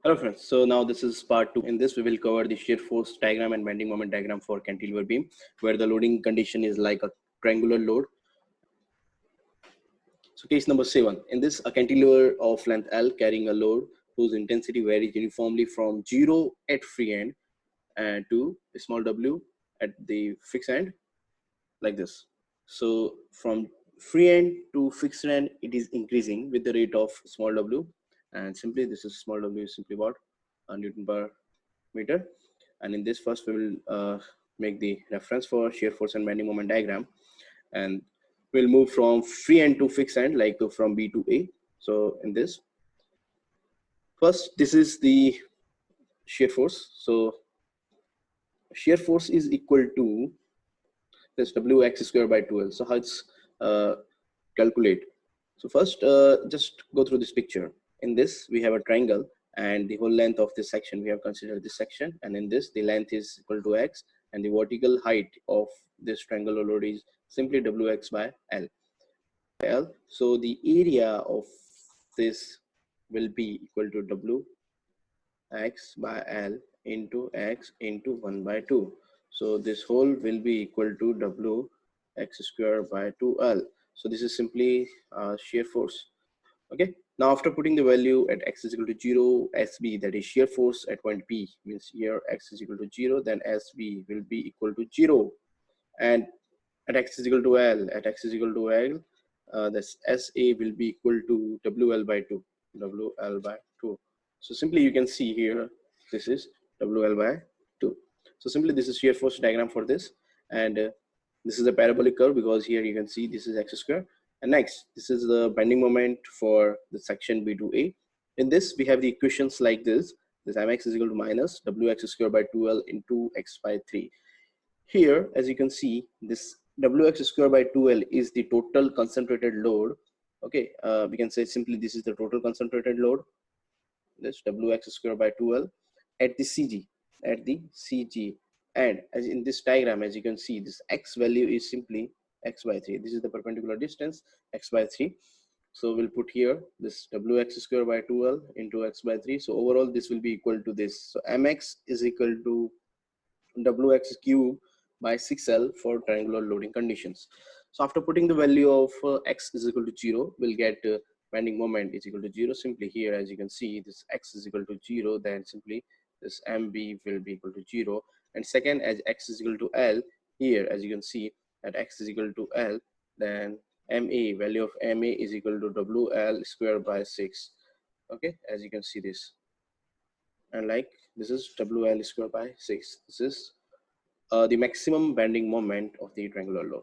Hello friends, so now this is part 2. In this we will cover the shear force diagram and bending moment diagram for cantilever beam, where the loading condition is like a triangular load. So case number 7, in this a cantilever of length L carrying a load whose intensity varies uniformly from 0 at free end and to small w at the fixed end, like this. So from free end to fixed end it is increasing with the rate of small w, and simply this is small w is simply what, Newton per meter. And in this first we will make the reference for shear force and bending moment diagram, and we'll move from free end to fixed end, like from B to A. So in this first, this is the shear force. So shear force is equal to this wx square by 2l. So how it's calculate? So first just go through this picture. In this we have a triangle, and the whole length of this section we have considered this section, and in this the length is equal to x, and the vertical height of this triangular load is simply wx by l. So the area of this will be equal to w x by l into x into 1 by 2. So this whole will be equal to w x square by 2l. So this is simply shear force. Okay, now after putting the value at x is equal to 0, SB, that is shear force at point P, means here x is equal to 0, then SB will be equal to 0. And at x is equal to L, at x is equal to L, this SA will be equal to WL by 2, WL by 2. So simply you can see here, this is WL by 2. So simply this is shear force diagram for this, and this is a parabolic curve because here you can see this is x square. And next, this is the bending moment for the section B to A. In this, we have the equations like this mx is equal to minus wx square by 2l into x by 3. Here, as you can see, this wx square by 2l is the total concentrated load. Okay, we can say simply this is the total concentrated load, this wx square by 2l at the CG. And as in this diagram, as you can see, this x value is simply x by 3. This is the perpendicular distance, x by 3. So we'll put here this wx square by 2l into x by 3. So overall this will be equal to this. So mx is equal to wx cube by 6l for triangular loading conditions. So after putting the value of x is equal to 0, we'll get bending moment is equal to 0. Simply here, as you can see, this x is equal to 0, then simply this mb will be equal to 0. And second, as x is equal to l, here as you can see that x is equal to l, then ma, value of ma is equal to wl square by 6. Okay, as you can see this, and like this is wl square by 6. This is the maximum bending moment of the triangular load.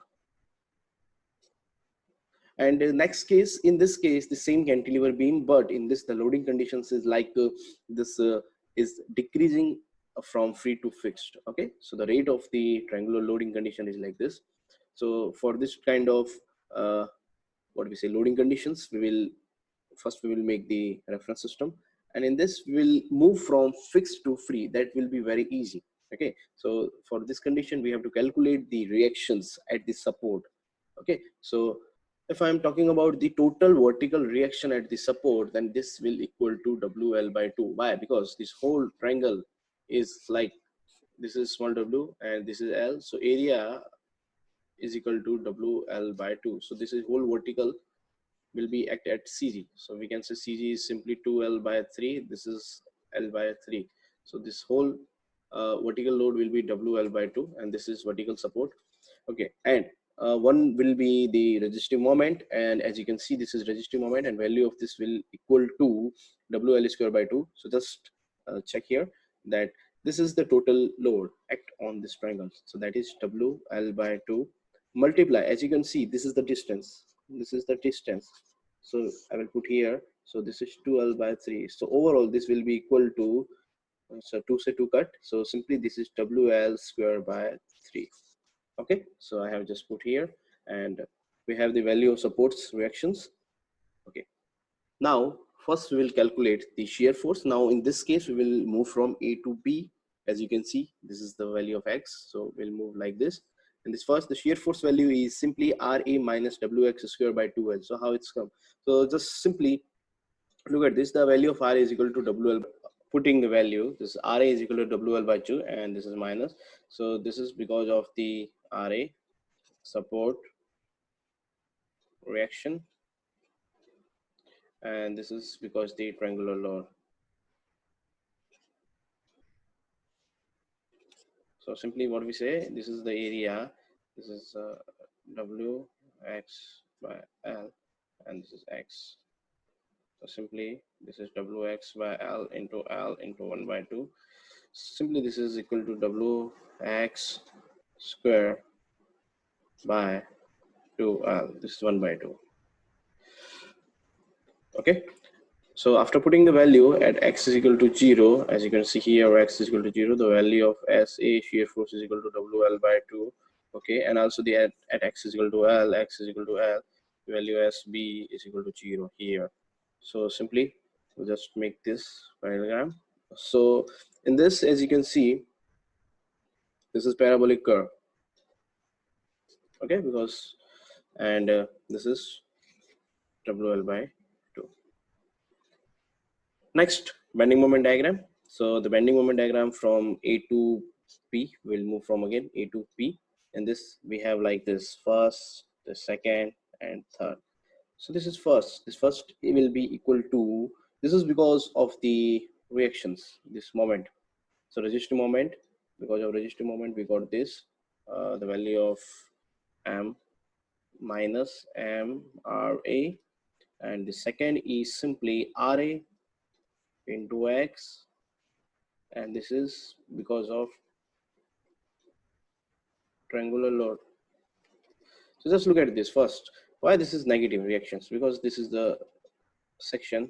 And next case, in this case, the same cantilever beam, but in this the loading conditions is like this is decreasing from free to fixed. Okay, so the rate of the triangular loading condition is like this. So for this kind of what we say loading conditions, we will make the reference system, and in this we will move from fixed to free. That will be very easy. Okay, so for this condition we have to calculate the reactions at the support. Okay, so if I'm talking about the total vertical reaction at the support, then this will equal to WL by 2. Why? Because this whole triangle is like, this is small w and this is L, so area is equal to WL by 2. So this is whole vertical will be at CG. So we can say CG is simply 2L by 3. This is L by 3. So this whole vertical load will be WL by 2, and this is vertical support. Okay, and one will be the resistive moment, and as you can see, this is resistive moment, and value of this will equal to WL square by 2. So just check here that this is the total load act on this triangle. So that is WL by 2 multiply, as you can see, this is the distance. This is the distance. So I will put here. So this is 2L by 3. So overall, this will be equal to, so 2 say 2 cut. So simply this is WL square by 3. Okay, so I have just put here, and we have the value of supports reactions. Okay, now first we will calculate the shear force. Now in this case we will move from A to B. As you can see, this is the value of x, so we'll move like this. And this first, the shear force value is simply Ra minus Wx square by 2L. So how it's come? So just simply look at this, the value of R is equal to WL putting the value, this RA is equal to WL by 2, and this is minus. So this is because of the RA support reaction, and this is because the triangular load. So simply what we say, this is the area, this is W x by L, and this is x. So simply this is Wx by L into 1 by 2. Simply this is equal to Wx square by 2L. This is 1 by 2. Okay. So after putting the value at x is equal to 0, as you can see here, x is equal to 0, the value of SA shear force is equal to WL by 2. Okay, and also the at x is equal to L, x is equal to L, value SB is equal to 0 here. So simply we'll just make this diagram. So in this, as you can see, this is parabolic curve. Okay, because and this is WL by 2. Next, bending moment diagram. So the bending moment diagram from A to P will move from again A to P. And this we have like this first, the second, and third. So this is first. This first will be equal to, this is because of the reactions, this moment. So resistive moment, because of resistive moment, we got this, the value of M minus M RA. And the second is simply RA into X, and this is because of triangular load. So just look at this first. Why this is negative reactions? Because this is the section,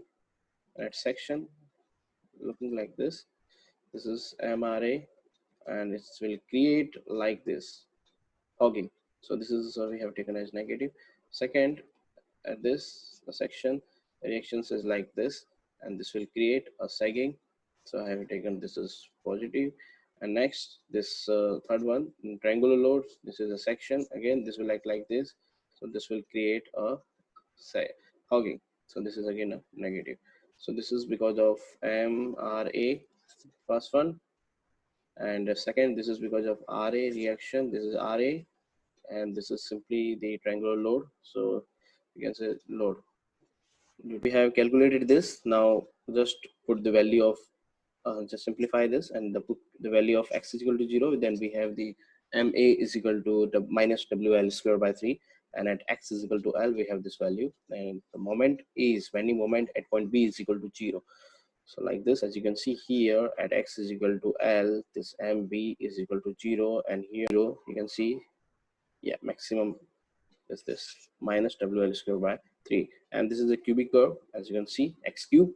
that section looking like this. This is MRA, and it will create like this hogging. So this is we have taken as negative. Second, at this the section reactions is like this, and this will create a sagging. So I have taken this as positive. And next, this third one, triangular load, this is a section, again this will act like this, so this will create a hogging. So this is again a negative. So this is because of MRA, first one, and second, this is because of RA reaction, this is RA, and this is simply the triangular load. So you can say load. We have calculated this. Now just put the value of just simplify this and put the value of x is equal to 0. Then we have the MA is equal to the minus WL square by 3, and at x is equal to L we have this value, and the moment is bending moment at point B is equal to 0. So like this, as you can see here, at x is equal to L, this MB is equal to 0, and here you can see, yeah, maximum is this minus WL square by 3, and this is a cubic curve, as you can see, x cube.